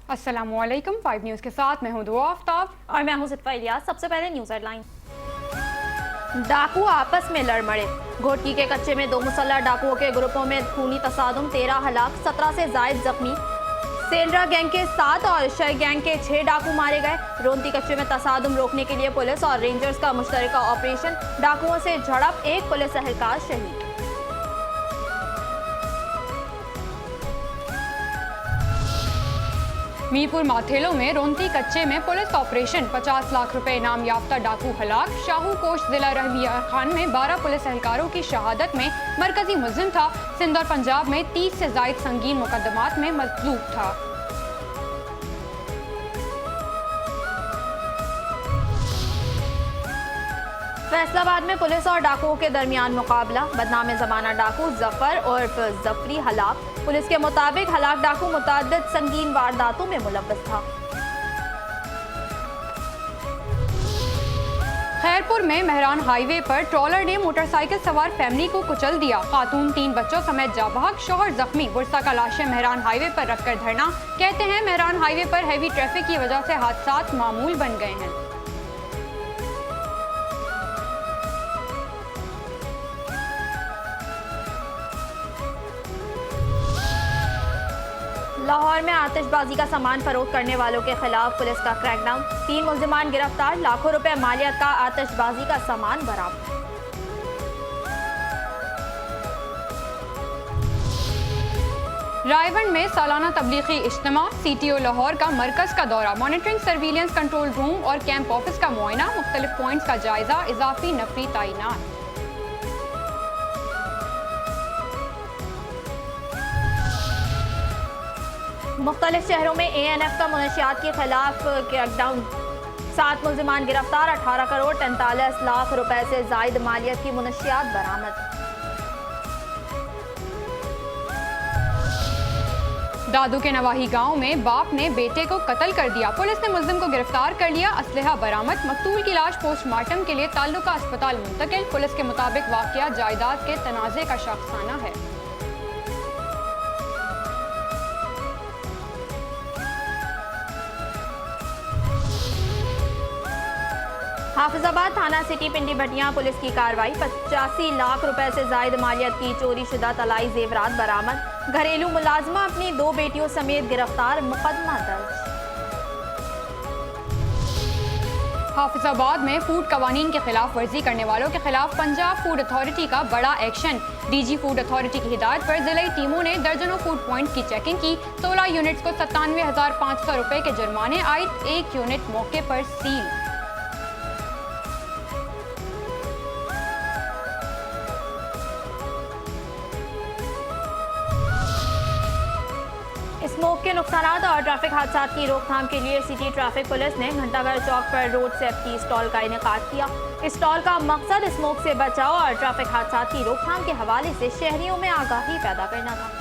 अस्सलामुअलैकुम 5 न्यूज़ के साथ मैं हूं दुआ आफ्ताब और मैं हूं सितफा इलियास। सबसे पहले न्यूज़ हेडलाइन। डाकू आपस में लड़ मरे। घोटकी के कच्चे में दो मुसल्लह डाकुओं के ग्रुपों में खूनी तसादुम, 13 हलाक, 17 से जायद जख्मी। सेलरा गैंग के 7 और शय गैंग के 6 डाकू मारे गए। रोंती कच्चे में तसादुम रोकने के लिए पुलिस और रेंजर्स का मुश्तरका ऑपरेशन। डाकुओं से झड़प, एक पुलिस एहलकार शहीद। मीरपुर माथेलो में रोंती कच्चे में पुलिस ऑपरेशन, 50 लाख रुपए इनाम याफ्ता डाकू हलाक। शाहू कोस्ट जिला रहविया खान में 12 पुलिस एहलकारों की शहादत में मरकजी मुल्जिम था। सिंध और पंजाब में 30 से जायद संगीन मुकदमात में मजलूब था। फैसलाबाद में पुलिस और डाकुओं के दरमियान मुकाबला। बदनाम जमाना डाकू जफर उर्फ जफरी हलाक। पुलिस के मुताबिक हलाक डाकू मुतअद्दिद संगीन वारदातों में मुलव्वस था। खैरपुर में मेहरान हाईवे पर ट्रॉलर ने मोटरसाइकिल सवार फैमिली को कुचल दिया। खातून 3 बच्चों समेत जाबाहक, शोहर जख्मी। बुरसा का लाशें मेहरान हाईवे पर रखकर धरना। कहते हैं मेहरान हाईवे पर हैवी ट्रैफिक की वजह से हादसात मामूल बन गए हैं। लाहौर में आतिशबाजी का सामान फरोख्त करने वालों के खिलाफ पुलिस का क्रैकडाउन। 3 मुल्जिमान गिरफ्तार, लाखों रुपए मालियत का आतिशबाजी का सामान बरामद। रायवंड में सालाना तबलीगी इज्तिमा। CTO लाहौर का मरकज का दौरा। मॉनिटरिंग, सर्विलेंस, कंट्रोल रूम और कैंप ऑफिस का मुआयना। मुख्तलिफ पॉइंट्स का जायजा, इजाफी नफरी तैनात। मुख्तलिफ शहरों में ANF का मुनशियात के खिलाफ क्रैकडाउन। 7 मुल्जिमान गिरफ्तार, 18 करोड़ 43 लाख रुपए से जायद मालियत की मुनशियात बरामद। दादू के नवाही गांव में बाप ने बेटे को कत्ल कर दिया। पुलिस ने मुल्जिम को गिरफ्तार कर लिया, असलहा बरामद। मकतूल की लाश पोस्टमार्टम के लिए ताल्लुका अस्पताल मुंतकिल। पुलिस के मुताबिक वाकया जायदाद के तनाज़े का शाखसाना है। हाफिजाबाद थाना सिटी पिंडी भटिया पुलिस की कार्रवाई। 85 लाख रुपए से जायद मालियत की चोरी शुदा तलाई जेवरात बरामद। घरेलू मुलाजमा अपनी 2 बेटियों समेत गिरफ्तार, मुकदमा दर्ज। हाफिजाबाद में फूड कवानीन के खिलाफ वर्जी करने वालों के खिलाफ पंजाब फूड अथॉरिटी का बड़ा एक्शन। DG फूड अथॉरिटी की हिदायत पर जिले टीमों ने दर्जनों फूड पॉइंट की चेकिंग की। 16 यूनिट्स को 97,500 रुपए के जुर्माने आयद, 1 यूनिट मौके पर सील। स्मोक के नुकसानात और ट्रैफिक हादसात की रोकथाम के लिए सिटी ट्रैफिक पुलिस ने घंटाघर चौक पर रोड सेफ्टी स्टॉल का इनेकाद किया। इस स्टॉल का मकसद स्मोक से बचाव और ट्रैफिक हादसात की रोकथाम के हवाले से शहरियों में आगाही पैदा करना था।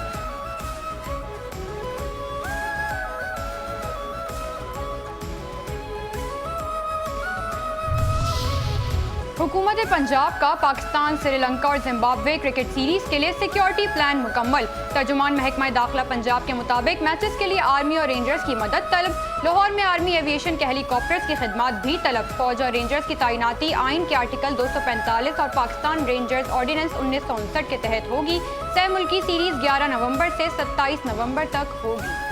हुकूमत पंजाब का पाकिस्तान, श्रीलंका और जिम्बाब्वे क्रिकेट सीरीज के लिए सिक्योरिटी प्लान मुकम्मल। तर्जुमान महकमा दाखिला पंजाब के मुताबिक मैचेस के लिए आर्मी और रेंजर्स की मदद तलब। लाहौर में आर्मी एविएशन के हेलीकॉप्टर्स की खिदमात भी तलब। फौज और रेंजर्स की तैनाती आइन के आर्टिकल 245 और पाकिस्तान रेंजर्स ऑर्डिनेंस 1959 के तहत होगी। सह मुल्की सीरीज 11 नवंबर से 27 नवंबर तक होगी।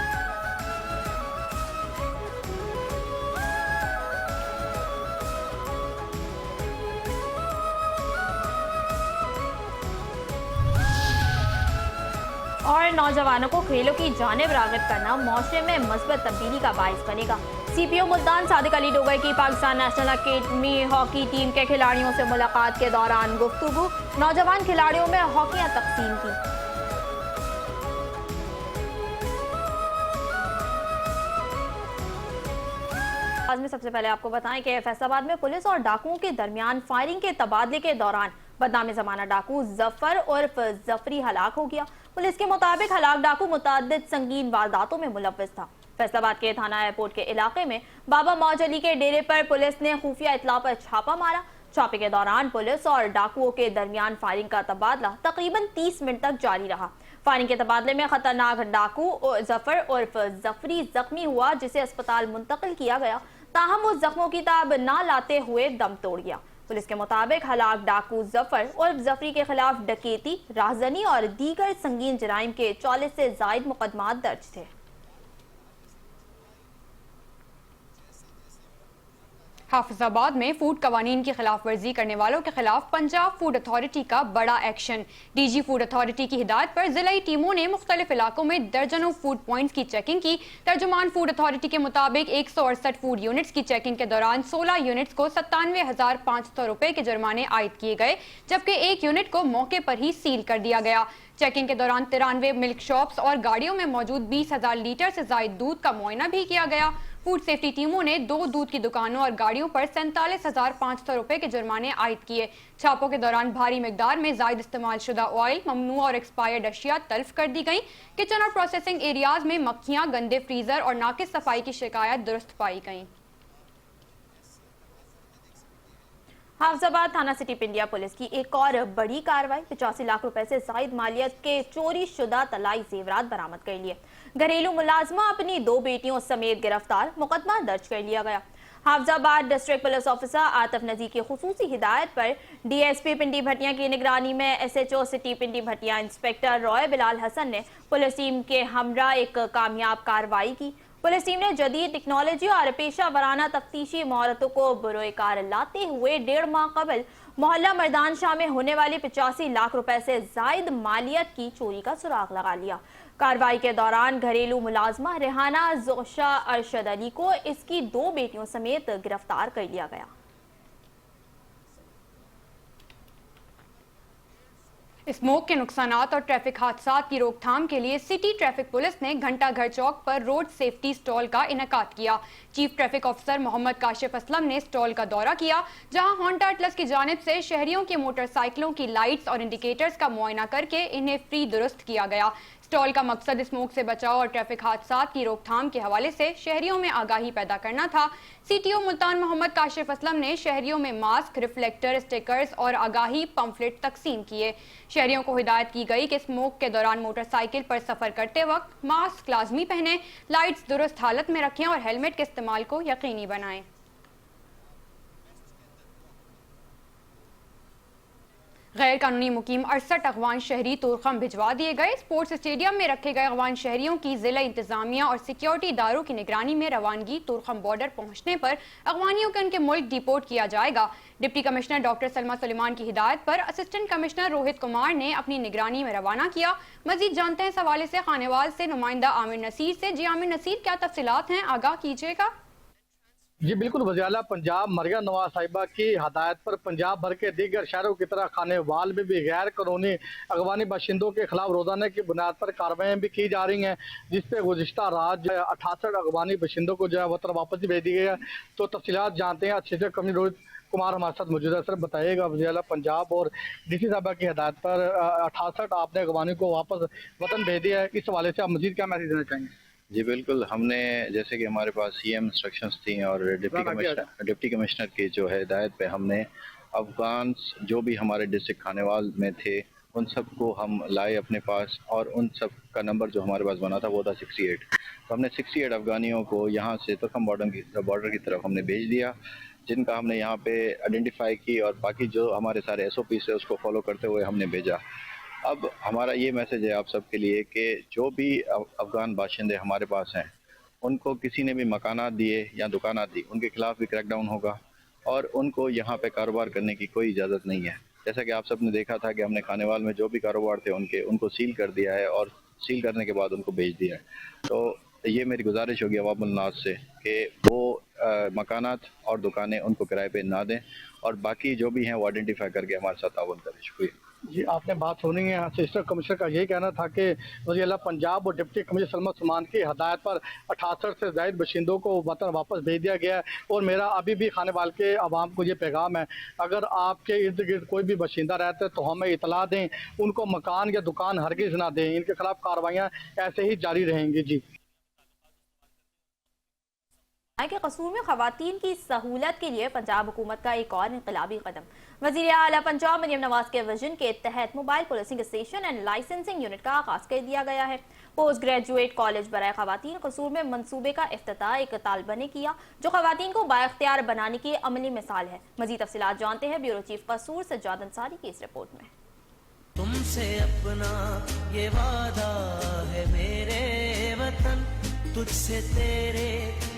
और नौजवानों को खेलों की जानिब राग़िब करना मौशरे में मस्बत तब्दीली का बाइस बनेगा। CPO मुल्तान सादिक अली डोगर की Pakistan national academy hockey team के खिलाड़ियों से मुलाकात के दौरान गुफ्तगू। नौजवान खिलाड़ियों में हॉकियां तकसीम की। आज में सबसे पहले आपको बताएं कि फैसलाबाद में पुलिस और डाकुओं के दरमियान फायरिंग के तबादले के दौरान बदनाम जमाना डाकू जफर उर्फ जफरी हलाक हो गया। पुलिस के मुताबिक हलाक डाकू मुतअद्दिद संगीन वारदातों में मुलव्वस था। फैसलाबाद के थाना एयरपोर्ट के इलाके में बाबा मौज अली के डेरे पर पुलिस ने खुफिया इत्तला पर छापा मारा। छापे के दौरान पुलिस और डाकुओं के दरमियान फायरिंग का तबादला तकरीबन 30 मिनट तक जारी रहा। फायरिंग के तबादले में खतरनाक डाकू जफर उर्फ जफरी जख्मी हुआ, जिसे अस्पताल मुंतकिल किया गया, ताहम वो जख्मों की ताब ना लाते हुए दम तोड़ गया। पुलिस के मुताबिक हलाक डाकू जफर उर्फ जफरी के खिलाफ डकैती, राहजनी और दीगर संगीन जराइम के 40 से जायद मुकदमात दर्ज थे। हाफिजाबाद में फूड कवानीन की खिलाफ वर्जी करने वालों के खिलाफ पंजाब फूड अथॉरिटी का बड़ा एक्शन। डीजी फूड अथॉरिटी की हिदायत पर जिलाई टीमों ने मुख्तलिफ इलाकों में दर्जनों फूड पॉइंट्स की चेकिंग की। तर्जुमान फूड अथॉरिटी के मुताबिक 168 फूड यूनिट्स की चेकिंग के दौरान 16 यूनिट्स को 97,500 रुपए के जुर्माने आयद किए गए, जबकि एक यूनिट को मौके पर ही सील कर दिया गया। चेकिंग के दौरान 93 मिल्क शॉप्स और गाड़ियों में मौजूद 20,000 लीटर से जायद दूध का मुआयना भी किया गया। फूड सेफ्टी टीमों ने 2 दूध की दुकानों और गाड़ियों पर 47,500 रुपए के जुर्माने आयद किए। छापों के दौरान भारी मिकदार में जायद इस्तेमाल शुदा ऑयल, ममनू और एक्सपायर्ड अशिया तल्फ कर दी गई। किचन और प्रोसेसिंग एरियाज में मक्खियां, गंदे फ्रीजर और नाकिस सफाई की शिकायत दुरुस्त पाई गई। हाफिजाबाद थाना सिटी पिंडिया पुलिस की एक और बड़ी कार्रवाई, 85 लाख रुपए से जायद मालियत के चोरी शुदा तलाई जेवरात बरामद कर लिए। घरेलू मुलाजमा अपनी 2 बेटियों समेत गिरफ्तार, मुकदमा दर्ज कर लिया गया। Hafizabad district police officer Atif Naji की खुसूसी हिदायत पर डीएसपी पिंडी भटिया की निगरानी में एसएचओ सिटी पिंडी भटिया इंस्पेक्टर रॉय बिलाल हसन ने पुलिस टीम के हमरा एक कामयाब कार्रवाई की। पुलिस टीम ने जदीद टेक्नोलॉजी और पेशा वराना तफ्तीशी महारतों को बरोकार लाते हुए 1.5 माह कबल मोहल्ला मर्दान शाह में होने वाली 85 लाख रुपए से जायद मालियत की चोरी का सुराग लगा लिया। कार्रवाई के दौरान घरेलू मुलाजमा रेहाना जोशा अरशद अली को इसकी 2 बेटियों समेत गिरफ्तार कर लिया गया। स्मोक के नुकसानात और ट्रैफिक हादसात की रोकथाम के लिए सिटी ट्रैफिक पुलिस ने घंटा घर चौक पर रोड सेफ्टी स्टॉल का इनेकाद किया। Chief traffic officer Mohammad Kashif Aslam ने स्टॉल का दौरा किया, जहां होंडा अटलस की जानिब से शहरियों की मोटरसाइकिलों की लाइट्स और इंडिकेटर्स का मुआयना करके इन्हें फ्री दुरुस्त किया गया। स्टॉल का मकसद स्मोक से बचाव और ट्रैफिक हादसात की रोकथाम के हवाले से शहरियों में आगाही पैदा करना था। सीटीओ मुल्तान मोहम्मद काशिफ असलम ने शहरियों में मास्क, रिफ्लेक्टर, स्टिकर्स और आगाही पंफलेट तकसीम किए। शहरियों को हिदायत की गई कि स्मोक के दौरान मोटरसाइकिल पर सफर करते वक्त मास्क लाजमी पहने, लाइट्स दुरुस्त हालत में रखें और हेलमेट के इस्तेमाल को यकीनी बनाएं। गैर कानूनी मुकीम 68 अगवान शहरी तुरखम भिजवा दिए गए। स्पोर्ट्स स्टेडियम में रखे गए अगवान शहरियों की जिला इंतजामिया और सिक्योरिटी इदारों की निगरानी में रवानगी तुरखम बॉर्डर पहुंचने पर अगवानियों को उनके मुल्क डिपोर्ट किया जाएगा। Deputy commissioner doctor Salma Suleman की हिदायत पर असिस्टेंट कमिश्नर रोहित कुमार ने अपनी निगरानी में रवाना किया। मजीद जानते हैं इस हवाले से खानेवाल से नुमाइंदा आमिर नसीर से। जी आमिर नसीर, क्या तफसीलात हैं, आगाह कीजिएगा। जी बिल्कुल, वज़ीर-ए-आला पंजाब मरियम नवाज साहिबा की हदायत पर पंजाब भर के दीगर शहरों की तरह खानेवाल में भी गैर कानूनी अगवानी बाशिंदों के खिलाफ रोजाना की बुनियाद पर कार्रवाई भी की जा रही हैं, जिसपे गुज़िश्ता रात 68 अगवानी बाशिंदों को जो है वतन वापस भेज दी गई है। तो तफसीलात जानते हैं असिस्टेंट कमिश्नर रोहित कुमार हमारे साथ मौजूद है। सर बताइएगा, वज़ीर-ए-आला पंजाब और डीसी साहिबा की हदायत पर 68 आपने अगवानी को वापस वतन भेज दिया है, इस हवाले से आप मजीद क्या मैसेज देना चाहेंगे? जी बिल्कुल, हमने जैसे कि हमारे पास सीएम इंस्ट्रक्शंस थी और डिप्टी कमिश्नर की जो है हिदायत पे हमने अफगान जो भी हमारे डिस्ट्रिक्ट खानेवाल में थे उन सबको हम लाए अपने पास, और उन सब का नंबर जो हमारे पास बना था वो था 68। तो हमने 68 अफगानियों को यहाँ से तुर्कम बॉर्डर की तरफ हमने भेज दिया, जिनका हमने यहाँ पे आइडेंटिफाई की और बाकी जो हमारे सारे SOP से उसको फॉलो करते हुए हमने भेजा। अब हमारा ये मैसेज है आप सबके लिए कि जो भी अफगान बाशिंदे हमारे पास हैं उनको किसी ने भी मकानात दिए या दुकानात दी, उनके खिलाफ भी क्रैकडाउन होगा और उनको यहाँ पे कारोबार करने की कोई इजाज़त नहीं है। जैसा कि आप सब ने देखा था कि हमने खानेवाल में जो भी कारोबार थे उनको सील कर दिया है और सील करने के बाद उनको भेज दिया है। तो ये मेरी गुजारिश होगी अवामुल नास से कि वो मकानात और दुकानें उनको किराए पे ना दें और बाकी जो भी हैं वो आइडेंटिफाई करके हमारे साथ ताउन करें। शुक्रिया जी। आपने बात सुनी है, असिस्टेंट कमिश्नर का यही कहना था कि वज़ीर-ए-आला पंजाब और डिप्टी कमिश्नर सलमा सुलेमान की हदायत पर 68 से ज़ायद बाशिंदों को वतन वापस भेज दिया गया है। और मेरा अभी भी खानेवाल के अवाम को ये पैगाम है, अगर आपके इर्द गिर्द कोई भी बाशिंदा रहता है तो हमें इतला दें, उनको मकान या दुकान हरगिज़ ना दें, इनके खिलाफ कार्रवाइयाँ ऐसे ही जारी रहेंगी। जी। کہ قصور میں خواتین کی سہولت کے لیے پنجاب حکومت کا ایک اور انقلابی قدم وزیر اعلیٰ پنجاب مریم نواز کے ویژن کے تحت mobile policing station and licensing unit کا آغاز کر دیا گیا ہے۔ پوسٹ گریجویٹ کالج برائے خواتین قصور میں منصوبے کا افتتاح ایک طالبہ نے کیا جو خواتین کو بااختیار بنانے کی عملی مثال ہے۔ مزید تفصیلات جانتے ہیں بیورو چیف قصور سجاد انصاری کی اس رپورٹ میں۔ تم سے اپنا یہ وعدہ ہے میرے وطن، تجھ سے تیرے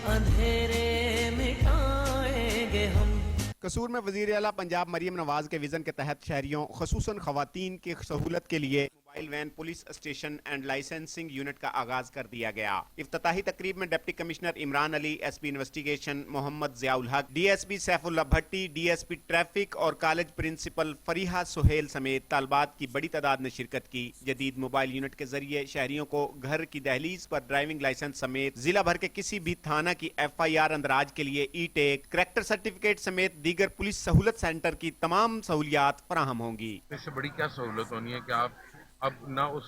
اندھیرے مٹائیں گے ہم۔ قصور میں وزیر اعلیٰ پنجاب مریم نواز کے ویژن کے تحت شہریوں خصوصاً خواتین کی سہولت کے لیے mobile van police station and licensing unit کا آغاز کر دیا گیا۔ افتتاحی تقریب میں ڈپٹی کمشنر عمران علی، ایس پی انویسٹیگیشن محمد ضیاء الحق، D S P Saif Ullah بھٹی، ڈی ایس پی ٹریفک اور کالج پرنسپل فریحہ سہیل سمیت طالبات کی بڑی تعداد نے شرکت کی۔ جدید موبائل یونٹ کے ذریعے شہریوں کو گھر کی دہلیز پر ڈرائیونگ لائسنس سمیت ضلع بھر کے کسی بھی تھانہ کی ایف آئی آر اندراج کے لیے ای ٹیک، کریکٹر سرٹیفکیٹ سمیت دیگر پولیس سہولت سینٹر کی تمام سہولیات فراہم ہوں گی۔ اس سے بڑی کیا سہولت ہونی ہے کہ آپ اب نہ اس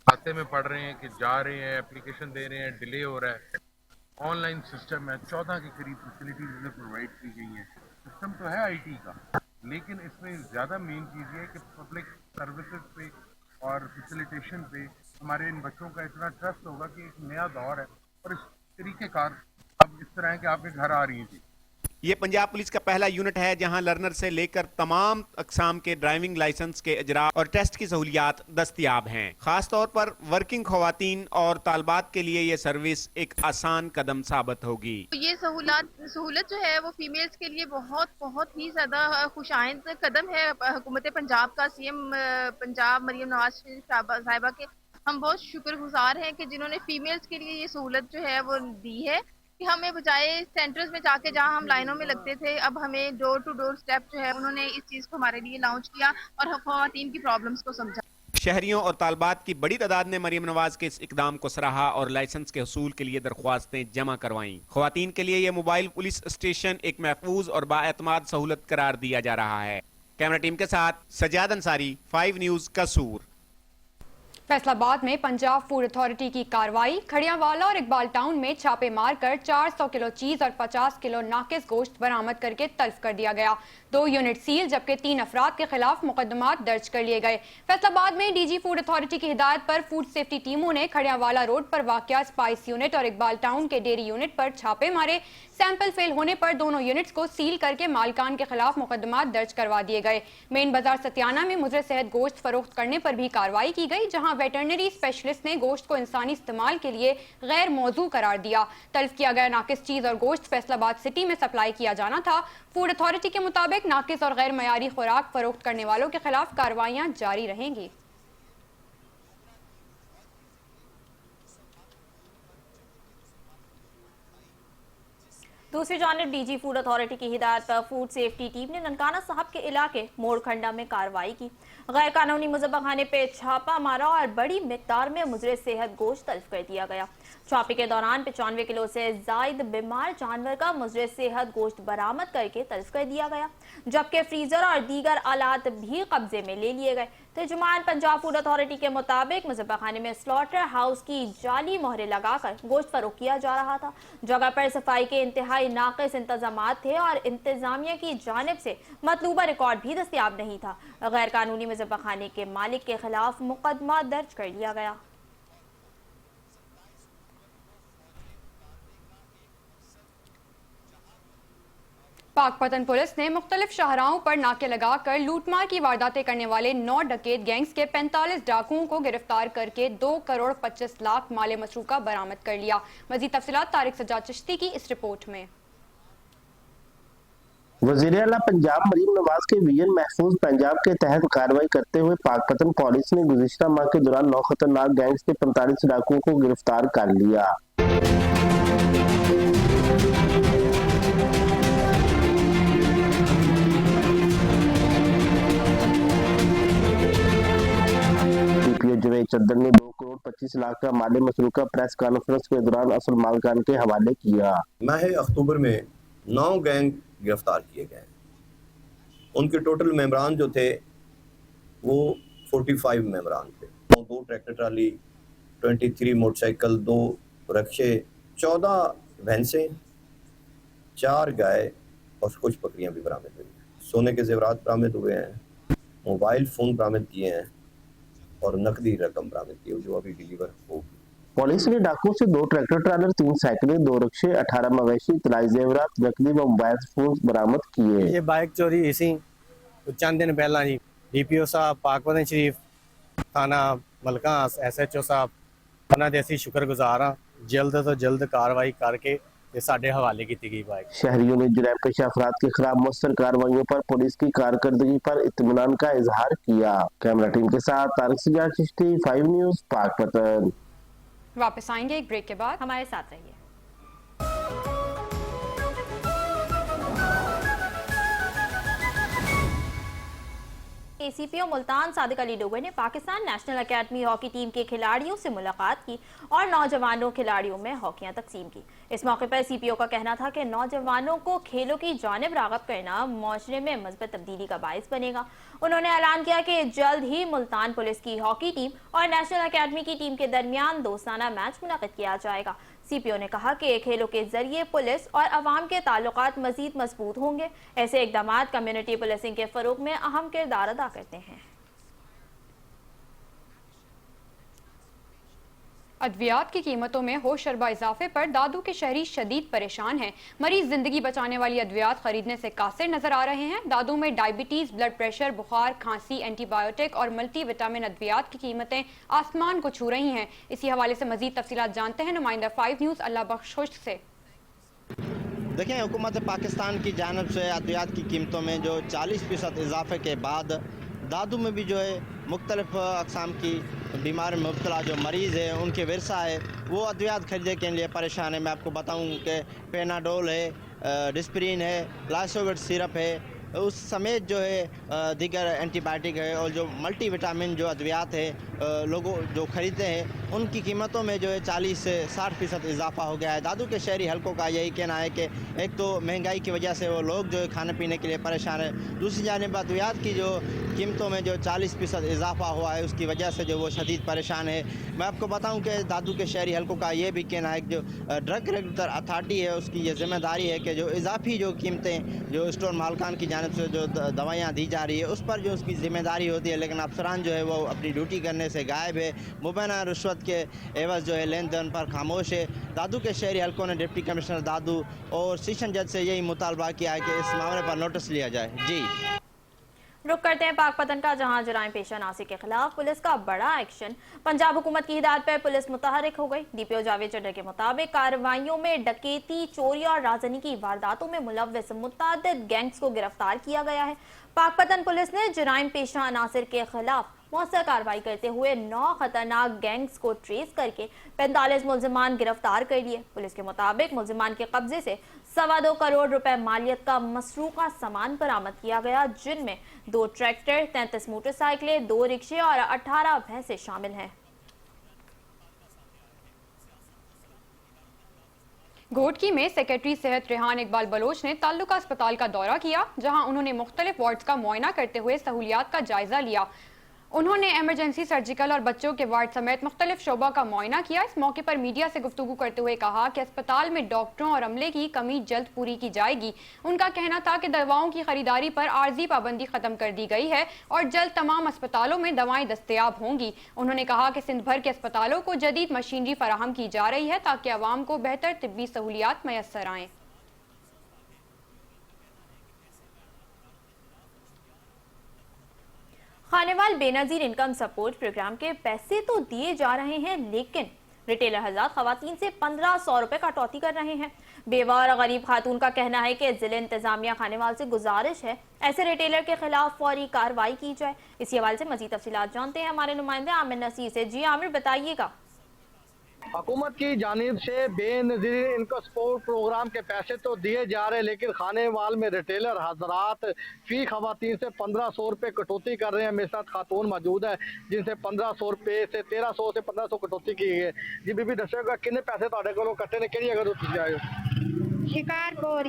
کھاتے میں پڑھ رہے ہیں کہ جا رہے ہیں اپلیکیشن دے رہے ہیں ڈیلے ہو رہا ہے، آن لائن سسٹم ہے، 14 کے قریب فیسلٹیز انہیں پرووائڈ کی گئی ہیں۔ سسٹم تو ہے آئی ٹی کا، لیکن اس میں زیادہ مین چیز یہ ہے کہ پبلک سروسز پہ اور فیسیلیٹیشن پہ ہمارے ان بچوں کا اتنا ٹرسٹ ہوگا کہ ایک نیا دور ہے، اور اس طریقہ کار اب اس طرح ہے کہ آپ کے گھر آ رہی ہیں۔ یہ پنجاب پولیس کا پہلا یونٹ ہے جہاں لرنر سے لے کر تمام اقسام کے ڈرائیونگ لائسنس کے اجراء اور ٹیسٹ کی سہولیات دستیاب ہیں۔ خاص طور پر ورکنگ خواتین اور طالبات کے لیے یہ سروس ایک آسان قدم ثابت ہوگی۔ یہ سہولت جو ہے وہ فیمیلز کے لیے بہت ہی زیادہ خوش آئند قدم ہے حکومت پنجاب کا۔ سی ایم پنجاب مریم نواز صاحبہ کے ہم بہت شکر گزار ہیں کہ جنہوں نے فیمیلز کے لیے یہ سہولت جو ہے وہ دی ہے کہ ہمیں بجائے سینٹرز میں جا کے جہاں ہم لائنوں میں لگتے تھے، اب ہمیں ڈور ٹو ڈور سٹیپ جو ہے انہوں نے اس چیز کو ہمارے لیے لانچ کیا اور خواتین کی پرابلمز کو سمجھا۔ شہریوں اور طالبات کی بڑی تعداد نے مریم نواز کے اس اقدام کو سراہا اور لائسنس کے حصول کے لیے درخواستیں جمع کروائیں۔ خواتین کے لیے یہ موبائل پولیس اسٹیشن ایک محفوظ اور بااعتماد سہولت قرار دیا جا رہا ہے۔ کیمرہ ٹیم کے ساتھ سجاد انصاری، 5 نیوز، قصور۔ فیصل آباد میں پنجاب فوڈ اتھارٹی کی کارروائی، کھڑیاں والا اور اقبال ٹاؤن میں چھاپے مار کر 400 کلو چیز اور 50 کلو ناقص گوشت برآمد کر کے تلف کر دیا گیا۔ 2 یونٹ سیل جبکہ 3 افراد کے خلاف مقدمات درج کر لیے گئے۔ فیصل آباد میں ڈی جی فوڈ اتھارٹی کی ہدایت پر فوڈ سیفٹی ٹیموں نے کھڑیاں والا روڈ پر واقع اسپائس یونٹ اور اقبال ٹاؤن کے ڈیری یونٹ پر چھاپے مارے۔ سیمپل فیل ہونے پر دونوں یونٹس کو سیل کر کے مالکان کے خلاف مقدمات درج کروا دیے گئے۔ مین بازار ستیانہ میں مضر صحت گوشت فروخت کرنے پر بھی کارروائی کی گئی، جہاں ویٹرنری اسپیشلسٹ نے گوشت کو انسانی استعمال کے لیے غیر موزوں قرار دیا۔ تلف کیا گیا ناقص چیز اور گوشت فیصل آباد سٹی میں سپلائی کیا جانا تھا۔ فوڈ اتھارٹی کے مطابق ناقص اور غیر معیاری خوراک فروخت کرنے والوں کے خلاف کارروائیاں جاری رہیں گی۔ دوسری جانب ڈی جی فوڈ اتھارٹی کی ہدایت پر فوڈ سیفٹی ٹیم نے ننکانہ صاحب کے علاقے موڑ کھنڈا میں کارروائی کی، غیر قانونی مذبح خانے پہ چھاپا مارا اور بڑی مقدار میں مضر صحت گوشت تلف کر دیا گیا۔ چھاپے کے دوران 95 کلو سے زائد بیمار جانور کا مضر صحت گوشت برآمد کر کے تلف کر دیا گیا، جبکہ فریزر اور دیگر آلات بھی قبضے میں لے لیے گئے۔ ترجمان پنجاب فوڈ اتھارٹی کے مطابق مذبح خانے میں سلاٹر ہاؤس کی جعلی مہریں لگا کر گوشت فروخت کیا جا رہا تھا۔ جگہ پر صفائی کے انتہائی ناقص انتظامات تھے اور انتظامیہ کی جانب سے مطلوبہ ریکارڈ بھی دستیاب نہیں تھا۔ غیر قانونی مذبح خانے کے مالک کے خلاف مقدمہ درج کر لیا گیا۔ پاک پتن پولیس نے مختلف شاہراہوں پر ناکے لگا کر لوٹ مار کی وارداتیں کرنے والے 9 ڈکیت گینگز کے 45 ڈاکوؤں کو گرفتار کر کے 2 کروڑ 25 لاکھ مال مسروقہ برآمد کر لیا۔ مزید تفصیلات طارق سجاد چشتی کی اس رپورٹ میں۔ وزیر اعلیٰ پنجاب مریم نواز کے ویژن محفوظ پنجاب کے تحت کارروائی کرتے ہوئے پاک پتن پولیس نے گزشتہ ماہ کے دوران 9 خطرناک گینگز کے 45 ڈاکوؤں کو گرفتار کر لیا۔ جوید چدر نے 2 کروڑ 25 لاکھ کا مال مسروقہ پریس کانفرنس کے دوران اصل مالکان کے حوالے کیا۔ ماہ اکتوبر میں 9 گینگ گرفتار کیے گئے، ان کے ٹوٹل ممبران جو تھے وہ 45 ممبران تھے، 2 ٹریکٹر ٹرالی، 23 موٹر سائیکل، 2 رکشے، 14 بھینسیں 4 गाय और कुछ बकरियां भी बरामद हुई हैं। सोने के जेवरात बरामद हुए हैं, मोबाइल फ़ोन बरामद किए हैं और नकदी रकम बरामद की है जो अभी डिलीवर होगी। पुलिस ने डाकुओं से 2 ट्रैक्टर ट्रैलर, 3 साइकिलें, 2 रिक्शे, 18 मवेशी, तलाई जेवरात, नकदी व मोबाइल फोन बरामद किए। ये बाइक चोरी इसी चंद दिन पहला जी DPO साहब पाकपतन शरीफ थाना मलका SHO साहब उन्होंने ਅਸੀਂ शुक्रगुजार हाँ जल्द तो जल्द कार्रवाई करके ये साढ़े हवाले की गई बाइक। शहरियों ने जुर्म पेशा अफराद के खिलाफ मौसर कार्रवाइयों पर पुलिस की कारकर्दगी पर इत्मीनान का इजहार किया। कैमरा टीम के साथ तारिक सिजाद चिश्ती, 5 न्यूज़, पाकपतन। वापस आएंगे एक ब्रेक के बाद, हमारे साथ रहिए। ACPO मुल्तान सादिक अली डोगर ने Pakistan national academy hockey team के खिलाड़ियों से मुलाकात की और नौजवानों खिलाड़ियों में हॉकियां तकसीम की। इस मौके पर CPO का कहना था कि नौजवानों को खेलों की जानिब राग़िब करना माशरे में मज़बूत तब्दीली का बाइस बनेगा। उन्होंने ऐलान किया कि जल्द ही मुल्तान पुलिस की हॉकी टीम और नेशनल एकेडमी की टीम के दरमियान दोस्ताना मैच मुनक़िद किया जाएगा। CPO ने कहा कि खेलों के जरिए पुलिस और अवाम के ताल्लुकात मजीद मजबूत होंगे। ऐसे इक़दामात कम्युनिटी पुलिसिंग के फ़रोग़ में अहम किरदार अदा करते हैं। अद्वियात की कीमतों में होशरबा इजाफे पर दादू के शहरी शदीद परेशान हैं। मरीज जिंदगी बचाने वाली अद्वियात खरीदने से कासिर नजर आ रहे हैं। दादू में डायबिटीज, ब्लड प्रेशर, बुखार, खांसी, एंटीबायोटिक और मल्टी विटामिन अद्वियात की कीमतें आसमान को छू रही हैं। इसी हवाले से मजीद तफसीलात जानते हैं नुमाइंदा 5 न्यूज़ अल्लाह बख्श खुश्क से। देखें, हुकूमत पाकिस्तान की जानब से अद्वियात की कीमतों में जो 40% इजाफे के बाद दादू में भी जो है मुख्तलिफ अक़साम की बीमार में मुब्तला जो मरीज़ है उनके विरसा है वो अद्वियात खरीदने के लिए परेशान है। मैं आपको बताऊं कि पेनाडोल है, डिस्प्रिन है, लाइसोविट सिरप है, उस समेत जो है दीगर एंटीबायोटिक है और जो मल्टी विटामिन जो अद्वियात है लोगों जो ख़रीदते हैं उनकी कीमतों में जो है 40 से 60% इजाफा हो गया है। दादू के शहरी हलकों का यही कहना है कि एक तो महंगाई की वजह से वो लोग जो है खाने पीने के लिए परेशान है, दूसरी जानिब अद्वियात की जो कीमतों में जो 40% इजाफा हुआ है उसकी वजह से जो वो शदीद परेशान है। मैं आपको बताऊं कि दादू के शहरी हलकों का ये भी कहना है कि जो ड्रग रेगुलेटर अथॉरिटी है उसकी ये जिम्मेदारी है कि जो इजाफी जो कीमतें जो स्टोर मालकान की जानिब से जो दवाइयाँ दी जा रही है उस पर जो उसकी जिम्मेदारी होती है, लेकिन अफसरान जो है वो अपनी ड्यूटी करने से गायब है, मुबैना रिश्वत के एवज जो है लेन देन पर खामोश है। दादू के शहरी हलकों ने डिप्टी कमिश्नर दादू और सेशन जज से यही मुतालबा किया है कि इस मामले पर नोटिस लिया जाए। जी रुक करते हैं पाकपतन का, जहां जुराइम पेशा नासिर के खिलाफ पुलिस का बड़ा एक्शन। पंजाब हुकूमत की हिदायत पर पुलिस मुतहरिक हो गई। DPO जावेद चड्ढा के मुताबिक कार्रवाइयों में डकैती, चोरी और राजनी की वारदातों में मुलव्वस मुतअद्दिद गैंग्स को गिरफ्तार किया गया है। पाकपतन पुलिस ने जुराइम पेशा नासिर के खिलाफ मौसर कार्रवाई करते हुए 9 खतरनाक गैंग्स को ट्रेस करके 45 मुलजिमान गिरफ्तार कर लिए। पुलिस के मुताबिक मुलजिमान के कब्जे से 2.25 करोड़ रुपए मालियत का मसरूका सामान बरामद किया गया, जिनमें 2 ट्रैक्टर, 33 मोटरसाइकिलें, 2 रिक्शे और 18 भैंसे शामिल हैं। घोटकी में सेक्रेटरी सेहत रेहान इकबाल बलोच ने ताल्लुका अस्पताल का दौरा किया, जहां उन्होंने मुख्तलिफ वार्ड्स का मुआयना करते हुए सहूलियात का जायजा लिया। उन्होंने एमरजेंसी, सर्जिकल और बच्चों के वार्ड समेत मुख्तलिफ शोबा का मुआयना किया। इस मौके पर मीडिया से गुफ्तगू करते हुए कहा कि अस्पताल में डॉक्टरों और अमले की कमी जल्द पूरी की जाएगी। उनका कहना था कि दवाओं की खरीदारी पर आर्जी पाबंदी खत्म कर दी गई है और जल्द तमाम अस्पतालों में दवाएं दस्तयाब होंगी। उन्होंने कहा कि सिंध भर के अस्पतालों को जदीद मशीनरी फराहम की जा रही है ताकि अवाम को बेहतर तिब्बी सहूलियात मैसर आएँ। Khanewal Benazir income support programme के पैसे तो दिए जा रहे हैं, लेकिन रिटेलर हज़रात खवातीन से 1500 रुपए कटौती कर रहे हैं। बेवा और गरीब खातून का कहना है कि जिले इंतजामिया खानेवाल से गुजारिश है ऐसे रिटेलर के खिलाफ फौरी कार्रवाई की जाए। इसी हवाले से मजीद तफसीलात जानते हैं हमारे नुमाइंदे आमिर नसीर से। जी आमिर, बताइएगा। हुकूमत की जानिब से बेनज़ीर इनकम सपोर्ट प्रोग्राम के पैसे तो दिए जा रहे हैं, लेकिन खानेवाल में रिटेलर हजरात फी खवातीन से 1500 रुपये कटौती कर रहे हैं। मेरे साथ खातून मौजूद है जिनसे 1500 रुपये से 1300 से 1500 कटौती की है। जी बीबी दसेगा कितने पैसे तुहाडे कोलों कट्टे ने, किहड़ी जगह तो जाए? शिकारपुर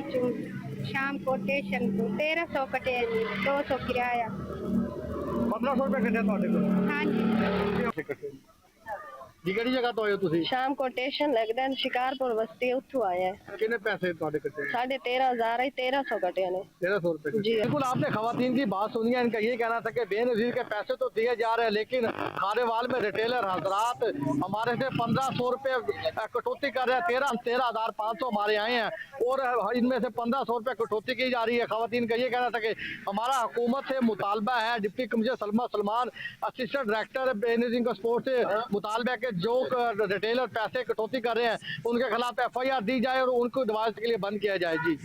शाम को स्टेशन को 1300 कटे, 200 किराया, 1500 रुपये कटे तुहाडे कोलों? हाँ जी। ਜੀ ਕਿਹੜੀ ਜਗ੍ਹਾ ਤੋਂ ਆਏ ਹੋ ਤੁਸੀਂ? ਸ਼ਾਮ ਕੋ ਸਟੇਸ਼ਨ ਲੱਗਦਾ ਹੈ ਸ਼ਿਕਾਰਪੁਰ ਬਸਤੀ, ਉੱਥੋਂ ਆਏ हैं। कितने पैसे ਤੁਹਾਡੇ ਕੱਟੇ? 13,500 1300 कटे ने। 1300 रुपए। जी बिल्कुल आपने खवातीन की बात सुनी है, इनका ये कहना था कि बेनजीर के पैसे तो दिए जा रहे हैं लेकिन खानेवाल में रिटेलर हजरात हमारे से 1500 रुपए कटौती कर रहे हैं। 13,500 हमारे आए हैं और इनमें से 1500 रुपए कटौती की जा रही है। खवातीन का ये कहना था कि हमारा हुकूमत से मुतालबा है, deputy commissioner Salma Salman assistant director Benazir का स्पोर्ट से मुतालबा है कि जो रिटेलर पैसे कटौती कर रहे हैं उनके खिलाफ FIR दी जाए और उनको डिवाइस के लिए बंद किया जाए। जी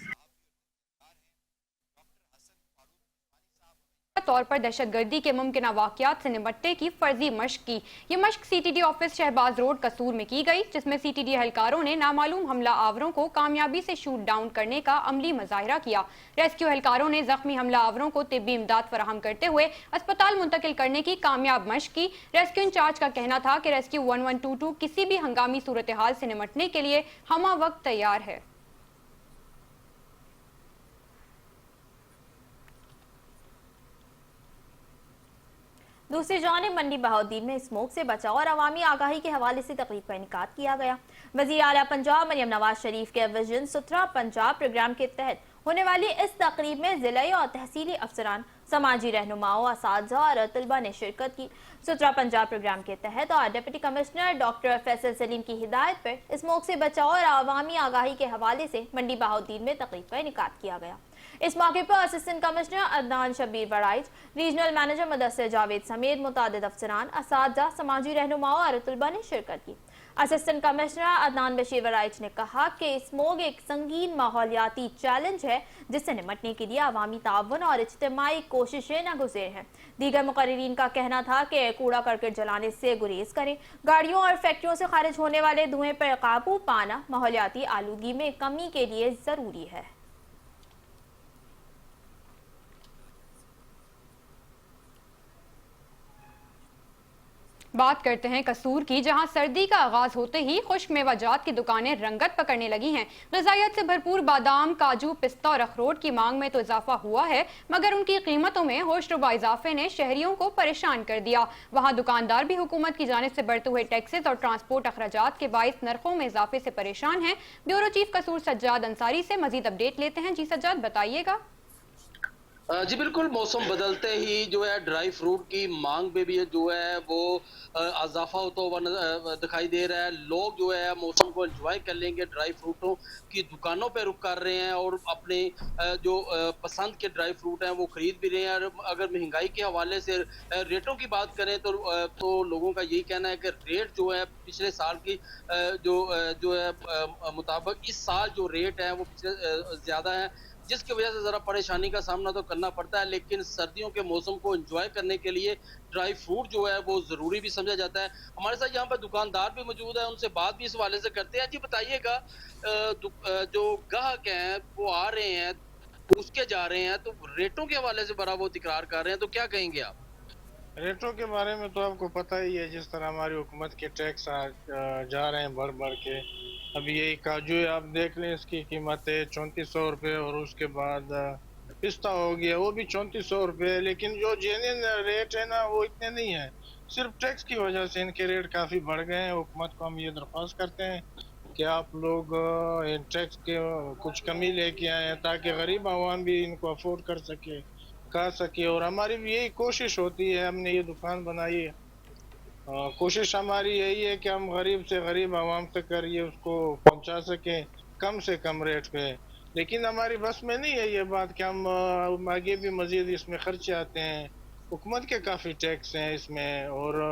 तौर पर दहशतगर्दी के मुमकिन वाक़यात से निपटने की फर्जी मश्क की। ये मश्क CTD ऑफिस शहबाज रोड कसूर में की गई, जिसमें CTD एहलकारों ने नामालूम हमला आवरों को कामयाबी से शूट डाउन करने का अमली मुजाहिरा किया। रेस्क्यू एहलकारों ने जख्मी हमला आवरों को तिब्बी इमदाद फराहम करते हुए अस्पताल मुंतकिल करने की कामयाब मश्क की। रेस्क्यू इंचार्ज का कहना था कि रेस्क्यू 1122 किसी भी हंगामी सूरत हाल से निपटने के लिए हमा वक्त तैयार है। दूसरी जानिब मंडी बहाउद्दीन में स्मोक से बचाव और अवामी आगाही के हवाले से तकरीब का इनेकाद किया गया। वज़ीर आला पंजाब मरियम नवाज शरीफ के विजन सुथरा पंजाब प्रोग्राम के तहत होने वाली इस तकरीब में जिले और तहसीली अफसरान, समाजी रहनुमाओं, असातिज़ा और तलबा ने शिरकत की। सुथरा पंजाब प्रोग्राम के तहत और deputy commissioner doctor Faisal Salim की हिदायत पर स्मोक से बचाव और अवामी आगाही के हवाले से मंडी बहाउद्दीन में तकरीब का इनेकाद किया गया। इस मौके पर assistant commissioner Adnan Shabir Waraich, regional manager Mudassir Javed समेत मुतादिद अफसरान, असातिज़ा, समाजी रहनुमाओं और तलबा ने शिरकत की। असिस्टेंट कमिश्नर अदनान बशीर वराइज ने कहा कि स्मोग एक संगीन माहौलियाती चैलेंज है जिससे निपटने के लिए अवामी ताउन और इज्तिमाई कोशिशें नागुज़ेर हैं। दीगर मुकर्रीरीन का कहना था कि कूड़ा करकट जलाने से गुरेज करें, गाड़ियों और फैक्ट्रियों से खारिज होने वाले धुएं पर काबू पाना माहौलियाती आलूगी में कमी के लिए ज़रूरी है। बात करते हैं कसूर की, जहां सर्दी का आगाज होते ही खुश्क मेवाजात की दुकानें रंगत पकड़ने लगी हैं। ग़िज़ाइयत से भरपूर बादाम, काजू, पिस्ता और अखरोट की मांग में तो इजाफा हुआ है, मगर उनकी कीमतों में होशरुबा इजाफे ने शहरियों को परेशान कर दिया। वहां दुकानदार भी हुकूमत की जानिब से बढ़ते हुए टैक्सेस और ट्रांसपोर्ट अखराजात के बाइस नरखों में इजाफे से परेशान हैं। ब्यूरो चीफ कसूर सज्जाद अंसारी से मजीद अपडेट लेते हैं। जी सज्जाद, बताइएगा। जी बिल्कुल, मौसम बदलते ही जो है ड्राई फ्रूट की मांग में भी जो है वो इजाफा होता हुआ दिखाई दे रहा है। लोग जो है मौसम को एंजॉय कर लेंगे, ड्राई फ्रूटों की दुकानों पे रुक कर रहे हैं और अपने जो पसंद के ड्राई फ्रूट हैं वो खरीद भी रहे हैं। और अगर महंगाई के हवाले से रेटों की बात करें तो लोगों का यही कहना है कि रेट जो है पिछले साल की जो है मुताबिक इस साल जो रेट है वो पिछले ज़्यादा है, जिसकी वजह से ज़रा परेशानी का सामना तो करना पड़ता है। लेकिन सर्दियों के मौसम को एंजॉय करने के लिए ड्राई फ्रूट जो है वो ज़रूरी भी समझा जाता है। हमारे साथ यहाँ पर दुकानदार भी मौजूद है, उनसे बात भी इस हवाले से करते हैं। जी बताइएगा, जो ग्राहक हैं वो आ रहे हैं, उसके जा रहे हैं, तो रेटों के हवाले से बड़ा वो तकरार कर रहे हैं, तो क्या कहेंगे आप? रेटों के बारे में तो आपको पता ही है, जिस तरह हमारी हुकूमत के टैक्स जा रहे हैं बढ़ बढ़ के। अब यही काजू है, आप देख लें, इसकी कीमत है 3400 रुपये, और उसके बाद पिस्ता हो गया वो भी 3400 रुपये। लेकिन जो जेन्युइन रेट है ना वो इतने नहीं है, सिर्फ टैक्स की वजह से इनके रेट काफ़ी बढ़ गए हैं। हुकूमत को हम ये दरख्वास्त करते हैं कि आप लोग इन टैक्स के कुछ कमी लेके आए ताकि गरीब आवाम भी इनको अफोर्ड कर सके, खा सके। और हमारी भी यही कोशिश होती है, हमने ये दुकान बनाई है, कोशिश हमारी यही है कि हम गरीब से गरीब आवाम तक करिए उसको पहुंचा सकें कम से कम रेट पे। लेकिन हमारी बस में नहीं है ये बात कि हम आगे भी मजीद इसमें खर्चे आते हैं। हुकूमत के काफ़ी टैक्स हैं इसमें और